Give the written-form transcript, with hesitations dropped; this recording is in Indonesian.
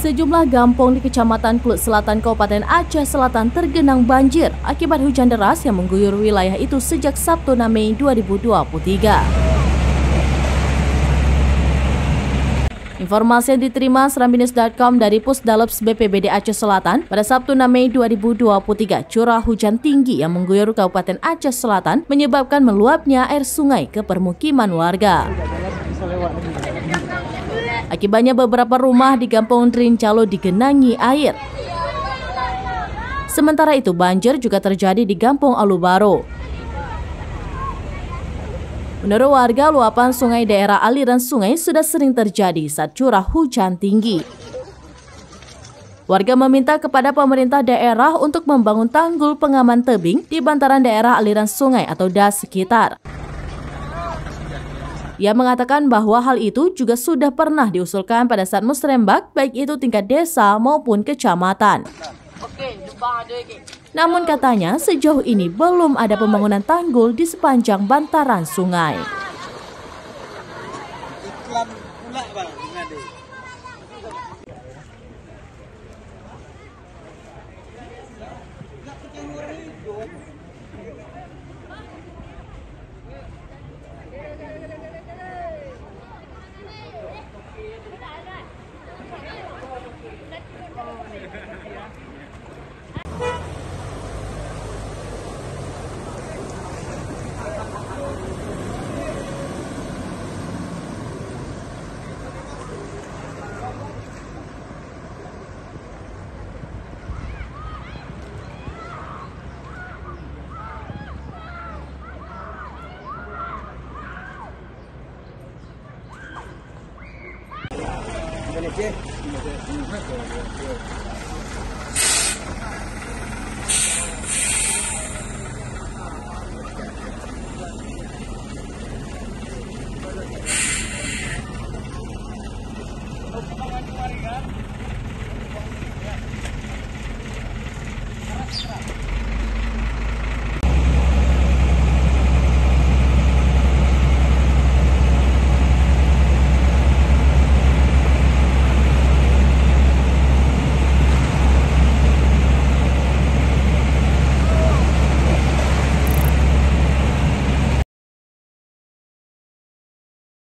Sejumlah kampung di Kecamatan Kluk Selatan, Kabupaten Aceh Selatan tergenang banjir akibat hujan deras yang mengguyur wilayah itu sejak Sabtu 6 Mei 2023. Informasi yang diterima serambinews.com dari Pusdalops BPBD Aceh Selatan pada Sabtu 6 Mei 2023, curah hujan tinggi yang mengguyur Kabupaten Aceh Selatan menyebabkan meluapnya air sungai ke permukiman warga. Akibatnya beberapa rumah di Kampung Trincalo digenangi air. Sementara itu banjir juga terjadi di Kampung Alubaro. Menurut warga, luapan sungai daerah aliran sungai sudah sering terjadi saat curah hujan tinggi. Warga meminta kepada pemerintah daerah untuk membangun tanggul pengaman tebing di bantaran daerah aliran sungai atau das sekitar. Ia mengatakan bahwa hal itu juga sudah pernah diusulkan pada saat musrembak, baik itu tingkat desa maupun kecamatan. Namun katanya sejauh ini belum ada pembangunan tanggul di sepanjang bantaran sungai.